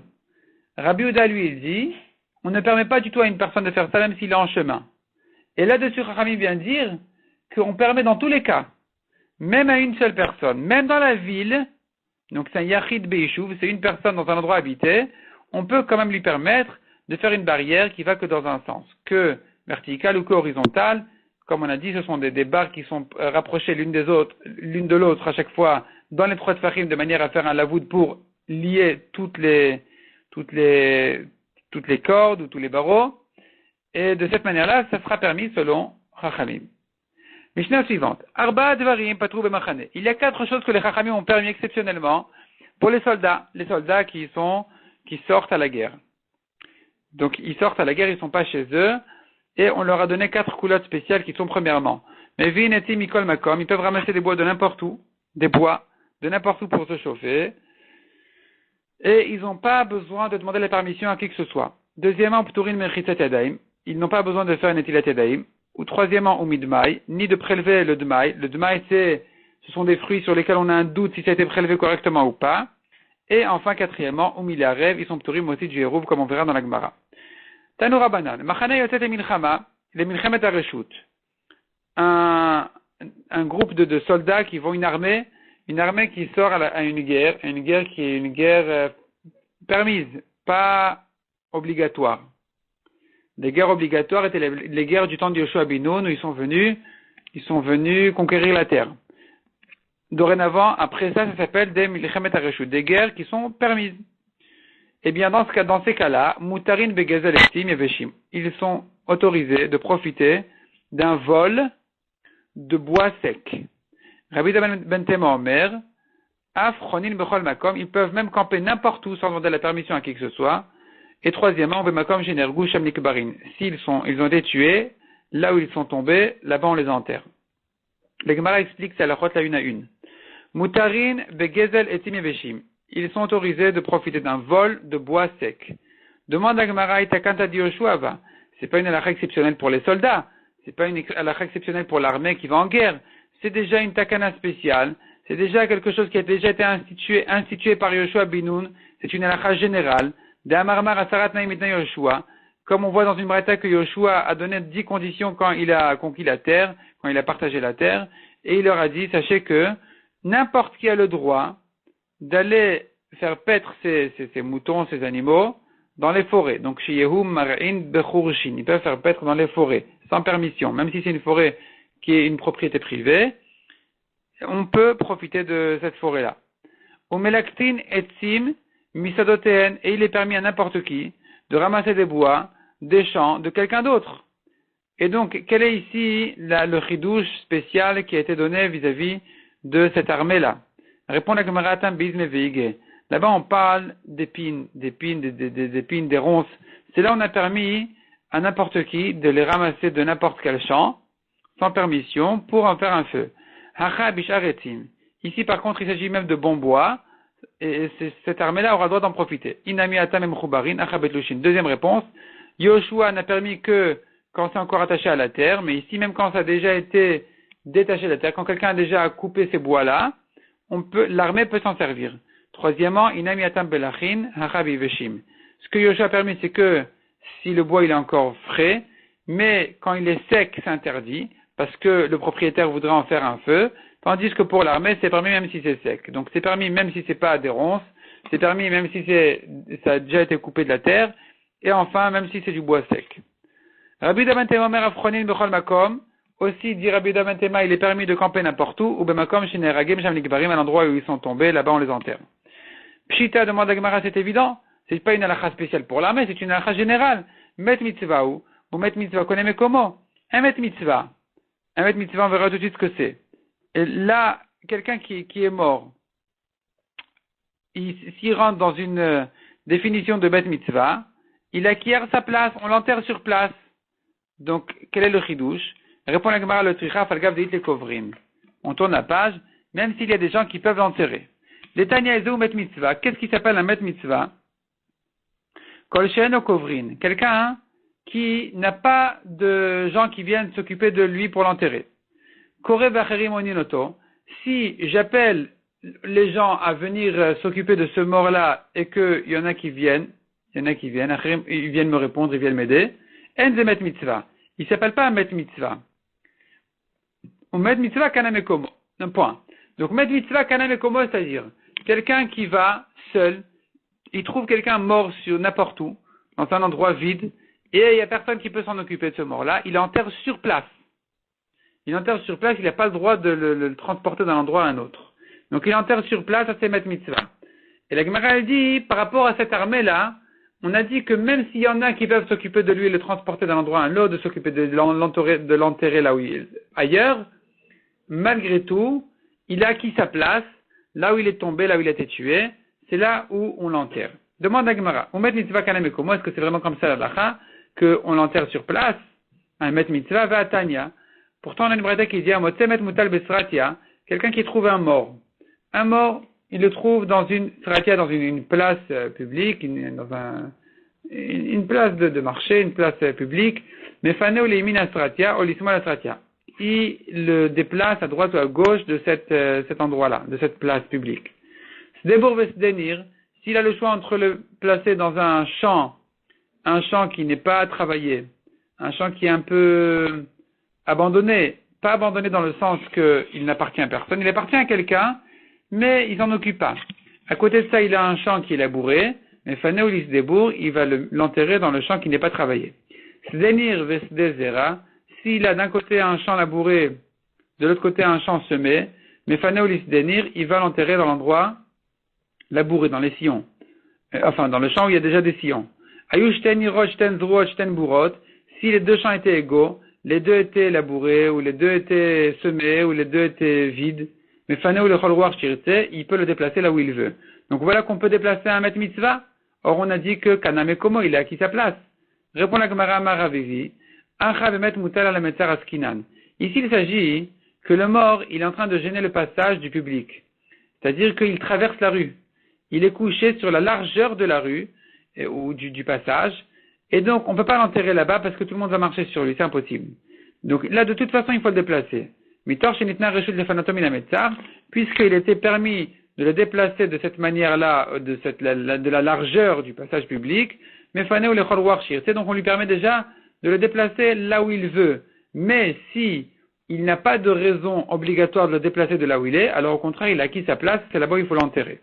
Rabbi Yehuda, lui, il dit, on ne permet pas du tout à une personne de faire ça même s'il est en chemin. Et là-dessus, Chachamim vient dire qu'on permet dans tous les cas, même à une seule personne, même dans la ville, donc c'est un yachid beishuv, c'est une personne dans un endroit habité, on peut quand même lui permettre de faire une barrière qui va que dans un sens, que verticale ou que horizontale. Comme on a dit, ce sont des barres qui sont rapprochées l'une de l'autre à chaque fois dans les trois tfachim de manière à faire un lavoud pour lier toutes les cordes ou tous les barreaux. Et de cette manière-là, ça sera permis selon Chachamim. Mishnah suivante. Arba dvarim patrou b'machane. Il y a 4 choses que les Chachamim ont permis exceptionnellement pour les soldats qui sortent à la guerre. Donc, ils sortent à la guerre, ils ne sont pas chez eux, et on leur a donné 4 coulottes spéciales qui sont premièrement. Mais vineti mikol makom, ils peuvent ramasser des bois de n'importe où, pour se chauffer, et ils n'ont pas besoin de demander la permission à qui que ce soit. Deuxièmement, pturin mechitzat yadaim, ils n'ont pas besoin de faire une netilat yadaim. Ou troisièmement, ou midmaï, ni de prélever le dmaï. Le dmaï, ce sont des fruits sur lesquels on a un doute si ça a été prélevé correctement ou pas. Et enfin, quatrièmement, ou milarev, ils sont pturim aussi du hérouv, comme on verra dans la Gemara. Tanoura banan, machane yotet et milchama, les milchemet areshut. Un groupe de soldats qui vont une armée qui sort à une guerre qui est une guerre permise, pas obligatoire. Les guerres obligatoires étaient les guerres du temps de Yoshua ben Nun où ils sont venus conquérir la terre. Dorénavant, après ça s'appelle des milchemet areshut, des guerres qui sont permises. Eh bien, dans ces cas-là, mutarin begazel estim et veshim, ils sont autorisés de profiter d'un vol de bois sec. Rabbi ben Tema Omer, af chonin bechol makom, ils peuvent même camper n'importe où sans demander la permission à qui que ce soit. Et troisièmement, Bemakom Shenergu Shamnik Barin. Ils ont été tués, là où ils sont tombés, là-bas on les enterre. Le Gemara explique ça la chot la une à une. Mutarin Begezel Etim Yeveshim. Ils sont autorisés de profiter d'un vol de bois sec. Demande à Gemara Itakanta di Yoshua va. C'est pas une halakha exceptionnelle pour les soldats. C'est pas une halakha exceptionnelle pour l'armée qui va en guerre. C'est déjà une takana spéciale. C'est déjà quelque chose qui a déjà été institué par Yoshua Binoun. C'est une halakha générale. De Amarmar Asarat Naïmitna Yoshua. Comme on voit dans une braïta que Yoshua a donné 10 conditions quand il a conquis la terre, quand il a partagé la terre. Et il leur a dit, sachez que n'importe qui a le droit d'aller faire paître ses moutons, ses animaux, dans les forêts. Donc, chez Yehum Mar'in Bechurshin, ils peuvent faire paître dans les forêts, sans permission. Même si c'est une forêt qui est une propriété privée, on peut profiter de cette forêt-là. Umelaktin etzim misadoteen, et il est permis à n'importe qui de ramasser des bois, des champs de quelqu'un d'autre. Et donc, quel est ici le chidouche spécial qui a été donné vis-à-vis de cette armée-là? Répond la Gemara Tam Bizme Veige. Là-bas, on parle d'épines, des épines, des ronces. C'est là où on a permis à n'importe qui de les ramasser de n'importe quel champ, sans permission, pour en faire un feu. Hacha bisharetim. Ici, par contre, il s'agit même de bon bois, et cette armée-là aura le droit d'en profiter. Inami atam emchubarin, hacha betlushin. Deuxième réponse. Yoshua n'a permis que quand c'est encore attaché à la terre, mais ici, même quand ça a déjà été détaché de la terre, quand quelqu'un a déjà coupé ces bois-là, l'armée peut s'en servir. Troisièmement, inami atam belachin, hachabi veshim. Ce que Yoshua a permis, c'est que si le bois il est encore frais, mais quand il est sec, c'est interdit, parce que le propriétaire voudrait en faire un feu, tandis que pour l'armée, c'est permis même si c'est sec. Donc c'est permis même si c'est pas des ronces, c'est permis même si ça a déjà été coupé de la terre, et enfin même si c'est du bois sec. Rabbi Davantema Omer Afronin Bechol Makom, aussi dit Rabbi Davantema, il est permis de camper n'importe où, ou Bemakom Shineragim Shamnik Barim, à l'endroit où ils sont tombés, là-bas on les enterre. Pshita demande à Gemara, c'est évident, c'est pas une halakha spéciale pour l'armée, c'est une halakha générale. Met mitzvah ou met mitzvah, connaissez comment? Un met mitzvah, on verra tout de suite ce que c'est. Et là, quelqu'un qui est mort, s'il rentre dans une définition de bet mitzvah, il acquiert sa place, on l'enterre sur place. Donc, quel est le chidouche? Répond la Gemara, le tricha falgav deit le kovrim. On tourne la page, même s'il y a des gens qui peuvent l'enterrer. Les Tanya Ezeu met mitzvah. Qu'est-ce qui s'appelle un met mitzvah? Kol she'eno kovrin. Quelqu'un qui n'a pas de gens qui viennent s'occuper de lui pour l'enterrer. Kore v'acherim oninoto. Si j'appelle les gens à venir s'occuper de ce mort-là et qu'il y en a qui viennent, acherim, ils viennent me répondre, ils viennent m'aider, en ze met mitzvah. Il s'appelle pas un met mitzvah. Ou met mitzvah kanamekomo. Un point. Donc met mitzvah kanamekomo, c'est-à-dire quelqu'un qui va seul, il trouve quelqu'un mort sur n'importe où, dans un endroit vide, et il n'y a personne qui peut s'en occuper de ce mort-là, il l'enterre sur place. Il n'a pas le droit de le transporter d'un endroit à un autre. Donc il enterre sur place à ses met mitzvah. Et la Gemara dit, par rapport à cette armée-là, on a dit que même s'il y en a qui peuvent s'occuper de lui et le transporter d'un endroit à un autre, de s'occuper de l'enterrer là où ailleurs, malgré tout, il a acquis sa place, là où il est tombé, là où il a été tué, c'est là où on l'enterre. Demande à Gemara, on met mitzvah kanameko, est-ce que c'est vraiment comme ça la halakha, qu'on l'enterre sur place? Un met mitzvah va à Tanya. Pourtant, on a une braïta qui dit, met mutal besratia, quelqu'un qui trouve un mort. Un mort, il le trouve dans une stratia, dans une place publique, une place de marché, une place publique, mais faneo leimina stratia, olisma la stratia. Il le déplace à droite ou à gauche de cet endroit-là, de cette place publique. Sdebour vesdenir, s'il a le choix entre le placer dans un champ qui n'est pas travaillé, un champ qui est un peu abandonné, pas abandonné dans le sens qu'il n'appartient à personne, il appartient à quelqu'un, mais il s'en occupe pas. À côté de ça, il a un champ qui est labouré, mais Fanéolis Debour, il va l'enterrer dans le champ qui n'est pas travaillé. Sdenir vesdezera, s'il a d'un côté un champ labouré, de l'autre côté un champ semé, mais Fanéolis Denir, il va l'enterrer dans l'endroit labouré, dans les sillons. Dans le champ où il y a déjà des sillons. Ayushten iroshten zruoshten burot, si les deux champs étaient égaux, les deux étaient labourés, ou les deux étaient semés, ou les deux étaient vides, mais Fané ou le Cholrouar Shirte, il peut le déplacer là où il veut. Donc voilà qu'on peut déplacer un met mitzvah. Or, on a dit que Kaname Komo, il est acquis sa place. Répond la Gemara Maravivi. Ancha bemet mutal ala metzar askinan. Ici, il s'agit que le mort, il est en train de gêner le passage du public. C'est-à-dire qu'il traverse la rue. Il est couché sur la largeur de la rue, ou du passage. Et donc, on ne peut pas l'enterrer là-bas parce que tout le monde va marcher sur lui. C'est impossible. Donc, là, de toute façon, il faut le déplacer. Mitor shenitna reshut lefanatom min hametzar, puisqu'il était permis de le déplacer de cette manière-là, de la largeur du passage public, mefane ou lechol warshir. C'est donc on lui permet déjà de le déplacer là où il veut. Mais si il n'a pas de raison obligatoire de le déplacer de là où il est, alors au contraire, il a acquis sa place, c'est là-bas où il faut l'enterrer.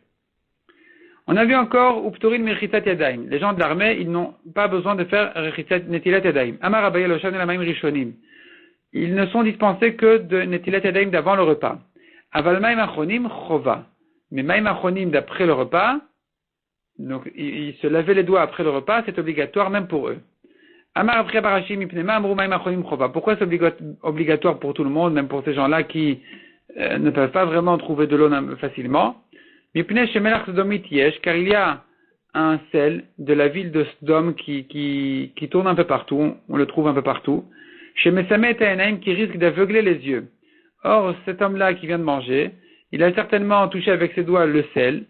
On a vu encore uptorin mechitat yadaim. Les gens de l'armée, ils n'ont pas besoin de faire netilat yadaim. Amar abaye lo shan elamaim rishonim. Ils ne sont dispensés que de netilat yadaim d'avant le repas. Aval maim achronim chova. Mais maim achronim d'après le repas, donc ils se lavaient les doigts après le repas, c'est obligatoire même pour eux. Amar après barashi mipnema amru maim achronim chova. Pourquoi c'est obligatoire pour tout le monde, même pour ces gens-là qui ne peuvent pas vraiment trouver de l'eau facilement? Mipnei shemelach sodomit yesh, car il y a un sel de la ville de Sodome qui tourne un peu partout, on le trouve un peu partout. Chez Mesamet Enaim, qui risque d'aveugler les yeux. Or, cet homme-là qui vient de manger, il a certainement touché avec ses doigts le sel,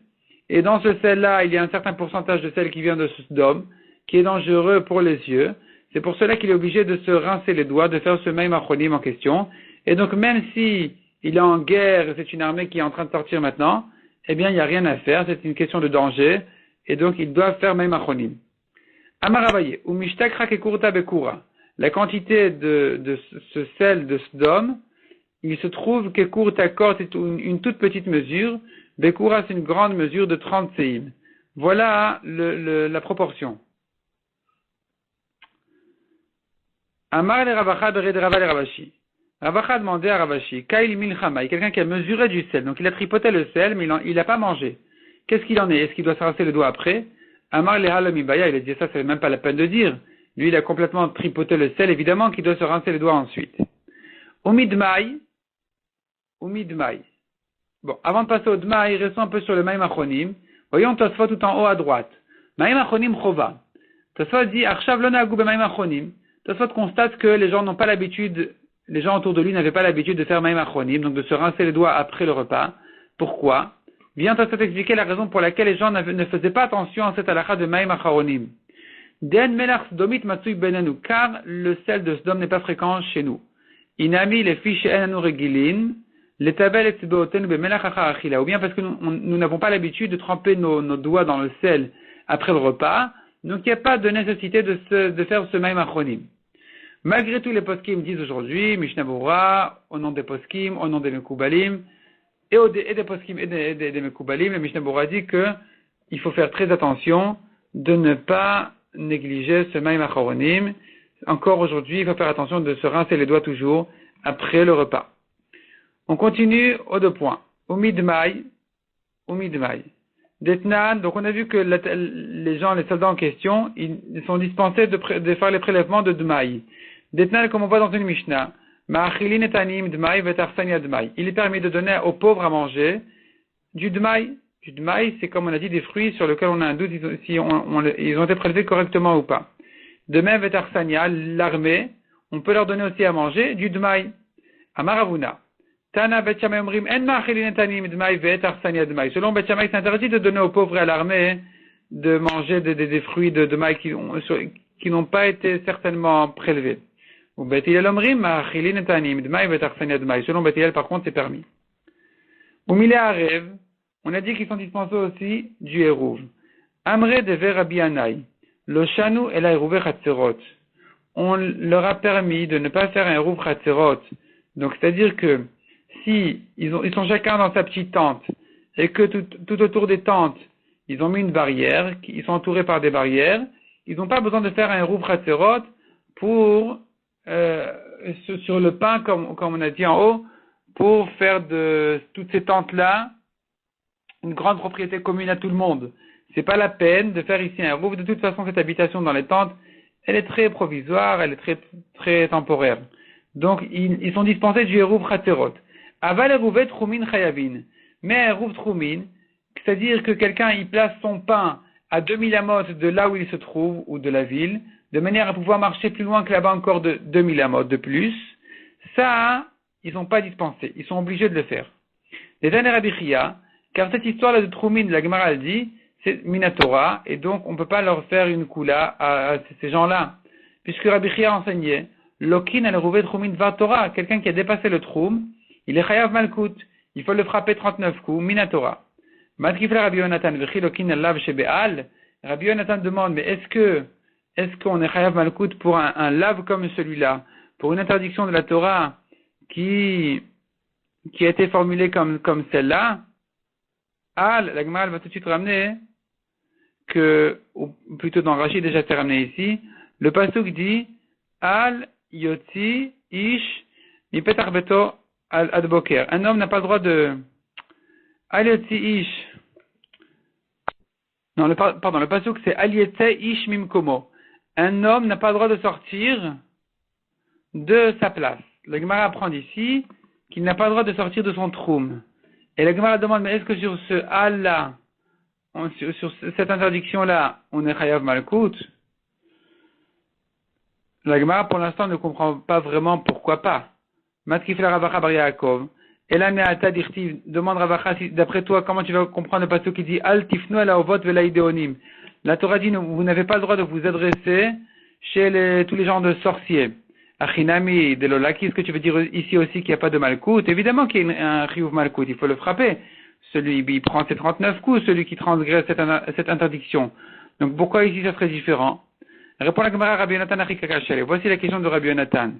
et dans ce sel-là, il y a un certain pourcentage de sel qui vient de Sodome, qui est dangereux pour les yeux. C'est pour cela qu'il est obligé de se rincer les doigts, de faire ce même achronim en question. Et donc, même si il est en guerre, c'est une armée qui est en train de sortir maintenant, eh bien, il n'y a rien à faire, c'est une question de danger, et donc ils doivent faire même achronim. Amarabaye, ou mishtakra kekurta bekura. La quantité de ce sel de Sodome, il se trouve que Kurta Kor, c'est une toute petite mesure. Bekura, c'est une grande mesure de 30 séim. Voilà la proportion. Amar le Ravacha bered Rava le Ravashi. Ravacha demandait à Ravashi, Kail milchama, quelqu'un qui a mesuré du sel. Donc il a tripoté le sel, mais il n'a pas mangé. Qu'est-ce qu'il en est? Est-ce qu'il doit se rincer le doigt après? Amar le Halomibaya, il a dit ça, c'est même pas la peine de dire. Lui, il a complètement tripoté le sel, évidemment qu'il doit se rincer les doigts ensuite. Umidmaï. Bon, avant de passer au Dmaï, restons un peu sur le Maïm Achronim. Voyons Tosfot tout en haut à droite. Maïm Achronim Chova. Tosfot dit, Arshav lo na'agu b'Maïm Achronim. Tosfot constate que les gens n'ont pas l'habitude, les gens autour de lui n'avaient pas l'habitude de faire Maïm Achronim, donc de se rincer les doigts après le repas. Pourquoi? Vient Tosfot expliquer la raison pour laquelle les gens ne faisaient pas attention à cette halakha de Maïm Achronim. Den melach sdomit matsui benenu, car le sel de Sodome n'est pas fréquent chez nous. Inami les fiches enanu regilin, les tabelles et tsebeoten bemelach achila, ou bien parce que nous n'avons pas l'habitude de tremper nos doigts dans le sel après le repas, donc il n'y a pas de nécessité de faire ce maïm achronim. Malgré tout, les poskim disent aujourd'hui, Mishnah Berurah, au nom des poskim, au nom des mekoubalim, et des poskim et des mekoubalim, le Mishnah Berurah dit que il faut faire très attention de ne pas négliger ce maïm achronim. Encore aujourd'hui, il faut faire attention de se rincer les doigts toujours après le repas. On continue aux 2 points. Umidmaï. Detnan, donc on a vu que les soldats en question, ils sont dispensés de faire les prélèvements de Dmaï. Detnan, comme on voit dans une Mishnah, Ma'achilin et anim Dmaï vetarsania Dmaï. Il est permis de donner aux pauvres à manger du Dmaï. Du Dmaï, c'est comme on a dit des fruits sur lesquels on a un doute si ils ont été prélevés correctement ou pas. De même, vetarsania, l'armée, on peut leur donner aussi à manger du Dmaï. Amaravuna. Tana Bet Shammai omrim en ma'achilin et anim Dmaï vetarsania Dmaï. Selon Bet Shammai, c'est interdit de donner aux pauvres et à l'armée de manger des fruits de Dmaï qui n'ont pas été certainement prélevés. Ou Bet Hillel omrim ma'achilin et anim Dmaï vetarsania Dmaï. Selon Bet Hillel, par contre, c'est permis. Ou Milé Arev, on a dit qu'ils sont dispensés aussi du Hérouv. Amre de Rabbi Anaï. Le Shanu et la Hérouvé Chatzerot. On leur a permis de ne pas faire un Hérouv Chatzerot. Donc, c'est-à-dire que si ils sont chacun dans sa petite tente et que tout autour des tentes, ils ont mis une barrière, ils sont entourés par des barrières, ils n'ont pas besoin de faire un Hérouv Chatzerot pour, sur le pain, comme on a dit en haut, pour faire de toutes ces tentes-là une grande propriété commune à tout le monde. C'est pas la peine de faire ici un rouf. De toute façon, cette habitation dans les tentes, elle est très provisoire, elle est très, très temporaire. Donc, ils sont dispensés du Hérouv Chatzerot. Aval Hérouvet Troumin Chayavin. Mais Hérouv Troumin, c'est-à-dire que quelqu'un, il place son pain à 2000 amot de là où il se trouve, ou de la ville, de manière à pouvoir marcher plus loin que là-bas encore de 2000 amot de plus, ça, ils n'ont pas dispensé. Ils sont obligés de le faire. Les derniers Rabbi Chia, car cette histoire-là de Troumin, la Gemara elle dit, c'est Minatora, et donc on ne peut pas leur faire une kula à ces gens-là. Puisque Rabbi Chia enseignait, Lokin al rouvé Troumin va Torah, quelqu'un qui a dépassé le Troum, il est Chayav Malkut, il faut le frapper 39 coups, Minatora. Matkifla Rabbi Yonatan, Vechi Lokin al lav shebe'al, Rabbi Yonatan demande, mais est-ce qu'on est Chayav Malkut pour un lave comme celui-là, pour une interdiction de la Torah qui a été formulée comme celle-là? La Gemara va tout de suite ramener ou plutôt dans Rashi déjà c'est ramené ici, le pasuk dit Al Yotzi Ish Mipetach Beto Al Adboker. Un homme n'a pas le droit de Al Yotzi Ish. Non, le pasuk c'est Al Yotzi Ish Mimkomo. Un homme n'a pas le droit de sortir de sa place. Le Gemara apprend ici qu'il n'a pas le droit de sortir de son troum. Et la Gemara demande, mais est-ce que sur ce Al-là, sur cette interdiction-là, on est Chayav Malkout? La Gemara, pour l'instant, ne comprend pas vraiment pourquoi pas. Matkifla Ravacha Bar Yaakov. Et là, Neata Dirtiv demande Ravacha, d'après toi, comment tu vas comprendre le passage qui dit Al Tifnu ala Ovot vela Ideonim. La Torah dit, vous n'avez pas le droit de vous adresser chez tous les gens de sorciers. Achinami de Lolaki, est-ce que tu veux dire ici aussi qu'il n'y a pas de Malkout? Évidemment qu'il y a un Chiyuv Malkout, il faut le frapper. Il prend ses 39 coups, celui qui transgresse cette interdiction. Donc pourquoi ici ça serait différent? Répond la Gemara Rabbi Yonatan Achikakashel. Voici la question de Rabbi Yonatan.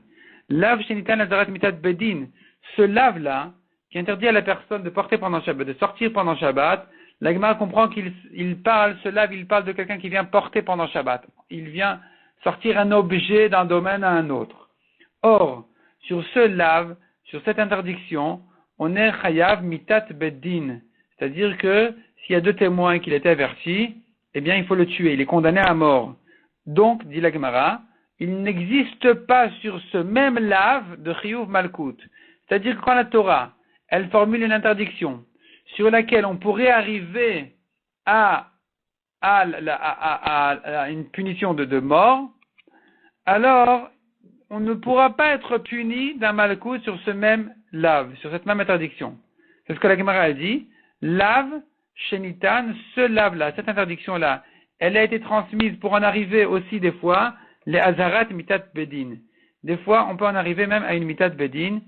Lav shenitan nazarat mitat bedin. Ce lave-là, qui interdit à la personne de porter pendant Shabbat, de sortir pendant Shabbat, la Gemara comprend il parle de quelqu'un qui vient porter pendant Shabbat. Il vient sortir un objet d'un domaine à un autre. Or, sur ce lave, sur cette interdiction, on est chayav mitat beddin. C'est-à-dire que s'il y a deux témoins qu'il était averti, eh bien il faut le tuer, il est condamné à mort. Donc, dit la Gemara, il n'existe pas sur ce même lave de chiyuv malkout. C'est-à-dire que quand la Torah, elle formule une interdiction sur laquelle on pourrait arriver à une punition de mort, alors on ne pourra pas être puni d'un malkout sur ce même lave, sur cette même interdiction. C'est ce que la Gemara a dit. Lave, shenitan, ce lave-là, cette interdiction-là, elle a été transmise pour en arriver aussi des fois, les azarat mitat bedin. Des fois, on peut en arriver même à une mitat bedin,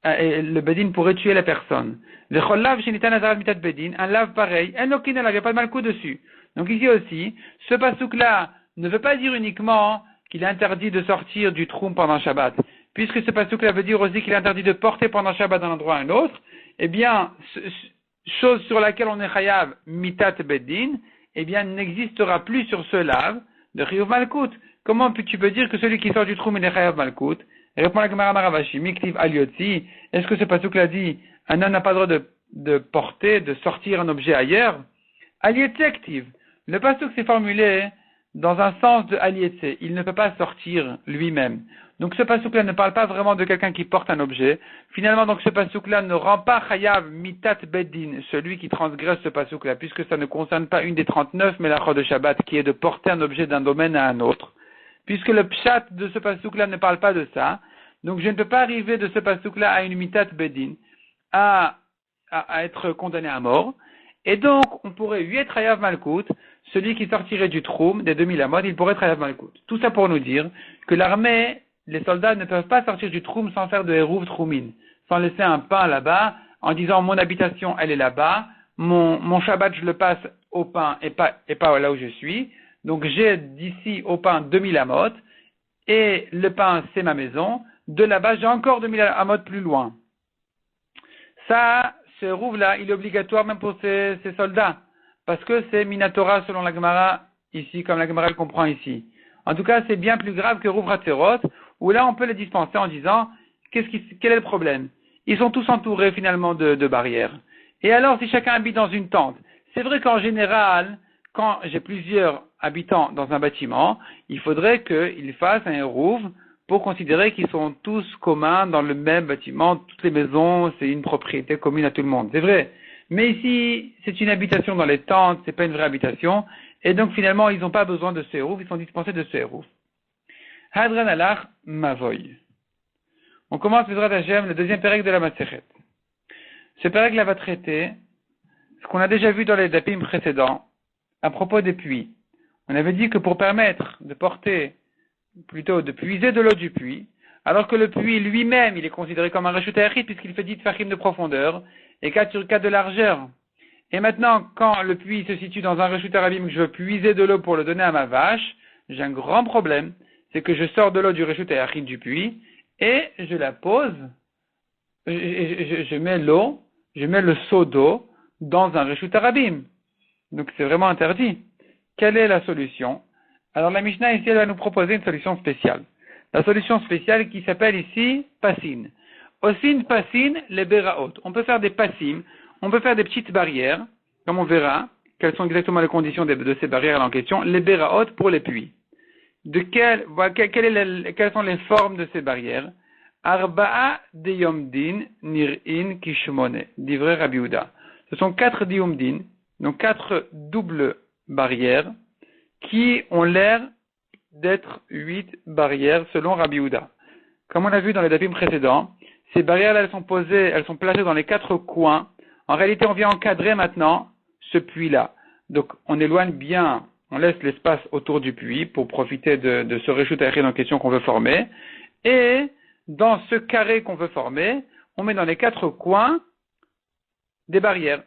et le bedin pourrait tuer la personne. Le chollav shenitan azarat mitat bedin, un lave pareil, un lokinel, il n'y a pas de malkout dessus. Donc ici aussi, ce pasouk-là ne veut pas dire uniquement qu'il est interdit de sortir du troum pendant Shabbat. Puisque ce pasouk-là veut dire aussi qu'il est interdit de porter pendant Shabbat d'un endroit à un autre, eh bien, chose sur laquelle on est chayav mitat bedin, eh bien, n'existera plus sur ce lave de chiyuv malkout. Comment tu peux dire que celui qui sort du troum est chayav malkout? Répond la Gemara Maravashi, miktiv aliotzi. Est-ce que ce pasouk-là dit, un homme n'a pas le droit de porter, de sortir un objet ailleurs? Aliotzi active. Le pasouk s'est formulé dans un sens de aliété. Il ne peut pas sortir lui-même. Donc ce pasouk-là ne parle pas vraiment de quelqu'un qui porte un objet. Finalement, donc ce pasouk-là ne rend pas chayav mitat beddin, celui qui transgresse ce pasouk-là, puisque ça ne concerne pas une des 39 mélachot de Shabbat, qui est de porter un objet d'un domaine à un autre. Puisque le pshat de ce pasouk-là ne parle pas de ça, donc je ne peux pas arriver de ce pasouk-là à une mitat beddin, à être condamné à mort. Et donc, on pourrait lui être chayav malkout, celui qui sortirait du troum, des 2000 amot, il pourrait être chayav malkout. Tout ça pour nous dire que l'armée, les soldats ne peuvent pas sortir du troum sans faire de hérouv troumin, sans laisser un pain là-bas, en disant mon habitation elle est là-bas, mon Shabbat je le passe au pain et pas là où je suis, donc j'ai d'ici au pain 2000 amot, et le pain c'est ma maison, de là-bas j'ai encore 2000 amot plus loin. Ça, ce hérouv-là, il est obligatoire même pour ces soldats, parce que c'est Minatora selon la Gemara ici, comme la Gemara le comprend ici. En tout cas, c'est bien plus grave que Rouv Ratzerot, où là on peut les dispenser en disant, quel est le problème? Ils sont tous entourés finalement de barrières. Et alors, si chacun habite dans une tente, c'est vrai qu'en général, quand j'ai plusieurs habitants dans un bâtiment, il faudrait qu'ils fassent un Rouv pour considérer qu'ils sont tous communs dans le même bâtiment, toutes les maisons, c'est une propriété commune à tout le monde. C'est vrai. Mais ici, c'est une habitation dans les tentes, c'est pas une vraie habitation, Et donc finalement, ils n'ont pas besoin de ce hérouf, ils sont dispensés de ce hérouf. Hadran alach mavoy. On commence Bezrat Hashem, le deuxième pérec de la Masechet. Ce pérec là va traiter ce qu'on a déjà vu dans les dapim précédents à propos des puits. On avait dit que pour permettre de puiser de l'eau du puits, alors que le puits lui-même, il est considéré comme un reshut hayachid puisqu'il fait 10 tfachim de profondeur et 4 sur 4 de largeur. Et maintenant, quand le puits se situe dans un reshut harabim, que je veux puiser de l'eau pour le donner à ma vache, j'ai un grand problème. C'est que je sors de l'eau du reshut hayachid du puits et je la pose, je mets l'eau, je mets le seau d'eau dans un reshut harabim. Donc c'est vraiment interdit. Quelle est la solution? Alors la Mishnah ici, elle va nous proposer une solution spéciale. La solution spéciale qui s'appelle ici passin. Osin passin les beraot. On peut faire des passim, on peut faire des petites barrières, comme on verra, quelles sont exactement les conditions de ces barrières en question, les beraot pour les puits. Quelles sont les formes de ces barrières? Arba'a diyomdin nir'in kishmone, divrei Rabbi Yehuda. Ce sont 4 diyomdin, donc 4 doubles barrières, qui ont l'air d'être 8 barrières selon Rabbi Yehuda. Comme on a vu dans les dapim précédents, ces barrières-là, elles sont placées dans les 4 coins. En réalité, on vient encadrer maintenant ce puits-là. Donc, on éloigne bien, on laisse l'espace autour du puits pour profiter de ce reshut hayachid en question qu'on veut former. Et dans ce carré qu'on veut former, on met dans les 4 coins des barrières.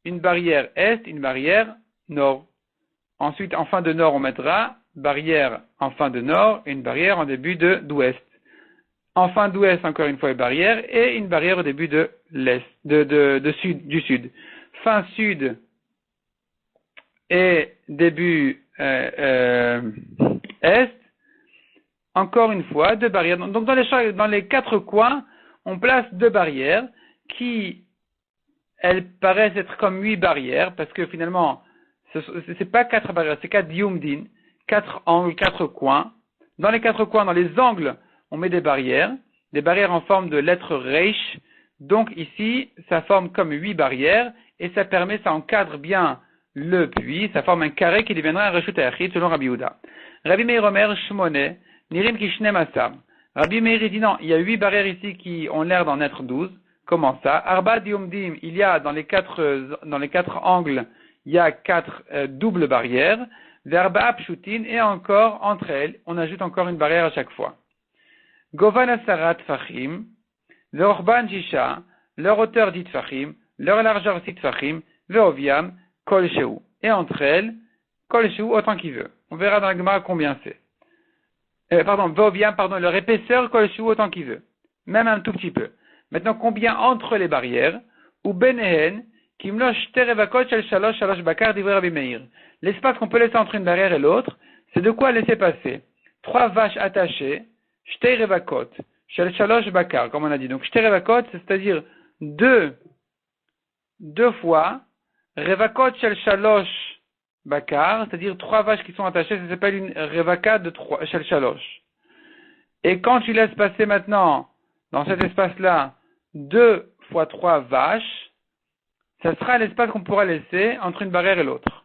Une barrière est, une barrière nord. Ensuite, en fin de nord, on mettra barrière en fin de nord et une barrière en début d'ouest. En fin d'ouest, encore une fois, une barrière et une barrière au début de l'est, du sud. Fin sud et début est, encore une fois, 2 barrières. Donc dans les 4 coins, on place 2 barrières qui, elles paraissent être comme 8 barrières, parce que finalement, c'est pas 4 barrières, c'est 4 diyumdin, 4 angles, 4 coins. Dans les 4 coins, dans les angles, on met des barrières en forme de lettre reish. Donc ici, ça forme comme 8 barrières, et ça encadre bien le puits, ça forme un carré qui deviendra un reshut hayachid selon Rabbi Yehuda. Rabbi Meir Omer Shmone, Nirim Kishnem Asam. Rabbi Meir dit non, il y a 8 barrières ici qui ont l'air d'en être 12. Comment ça? Arba diumdim, il y a dans les 4 angles, il y a 4 doubles barrières. Verba pshutin, et encore, entre elles, on ajoute encore une barrière à chaque fois. Govan asarat fachim, leur ban jisha, leur hauteur dit fachim, leur largeur dit fachim, veoviam, kol sheu. Et entre elles, kol sheu autant qu'il veut. On verra dans la Gemara combien c'est. Veoviam, leur épaisseur, kol sheu autant qu'il veut. Même un tout petit peu. Maintenant, combien entre les barrières? Ou benehen, kimlosh terevakot shel shalosh shalosh bakar divrei Rabbi Meir. L'espace qu'on peut laisser entre une barrière et l'autre, c'est de quoi laisser passer 3 vaches attachées, shtei revakot, shel shalosh bakar, comme on a dit. Donc, shtei revakot, c'est-à-dire 2 fois, revakot shel shalosh bakar, c'est-à-dire 3 vaches qui sont attachées, ça s'appelle une revaka de 3, shel shalosh. Et quand tu laisses passer maintenant, dans cet espace-là, 2 fois 3 vaches, ça sera l'espace qu'on pourra laisser entre une barrière et l'autre.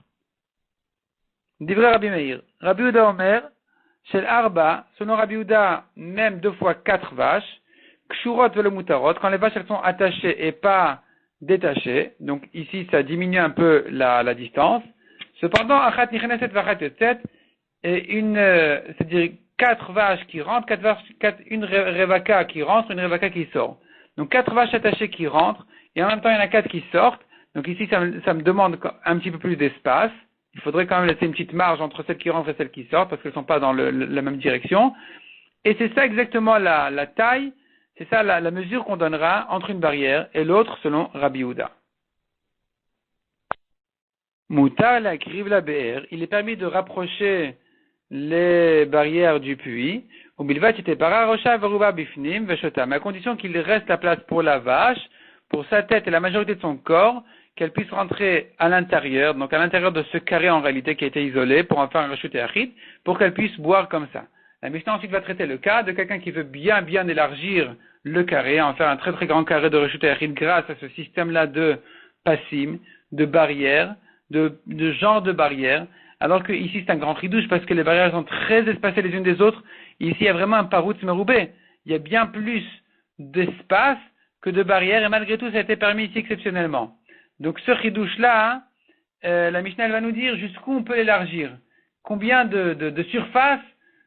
Divrei Rabbi Meir. Rabbi Yehuda Omer, Shel Arba, selon Rabbi Yehuda, même 2 fois 4 vaches, Kshurot velo mutarot, quand les vaches elles sont attachées et pas détachées, donc ici ça diminue un peu la distance. Cependant, Achat Nicheneset v'Achat Yotzet, c'est-à-dire 4 vaches qui rentrent, une revaka qui rentre, une revaka qui sort. Donc 4 vaches attachées qui rentrent, et en même temps il y en a 4 qui sortent. Donc ici ça me demande un petit peu plus d'espace. Il faudrait quand même laisser une petite marge entre celles qui rentrent et celles qui sortent, parce qu'elles ne sont pas dans la même direction. Et c'est ça exactement la taille, c'est ça la mesure qu'on donnera entre une barrière et l'autre selon Rabbi Yehuda. Moutar la kriv la be'er, il est permis de rapprocher les barrières du puits, ou bilvat était para rocha veruba bifnim veshotam, à condition qu'il reste la place pour la vache, pour sa tête et la majorité de son corps, qu'elle puisse rentrer à l'intérieur, donc à l'intérieur de ce carré en réalité qui a été isolé pour en faire un reshut hayachid, pour qu'elle puisse boire comme ça. La Mishnah ensuite va traiter le cas de quelqu'un qui veut bien élargir le carré, en faire un très très grand carré de reshut hayachid grâce à ce système-là de passim, de barrières, de genre de barrières, alors que ici c'est un grand chidouche parce que les barrières sont très espacées les unes des autres. Ici il y a vraiment un paroutz meroubé. Il y a bien plus d'espace que de barrières et malgré tout ça a été permis ici exceptionnellement. Donc ce chidouche là, la Mishnah elle va nous dire jusqu'où on peut l'élargir. Combien de surface,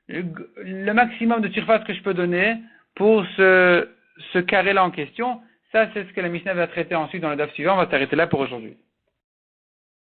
le maximum de surface que je peux donner pour ce carré là en question. Ça c'est ce que la Mishnah va traiter ensuite dans le daf suivant. On va s'arrêter là pour aujourd'hui.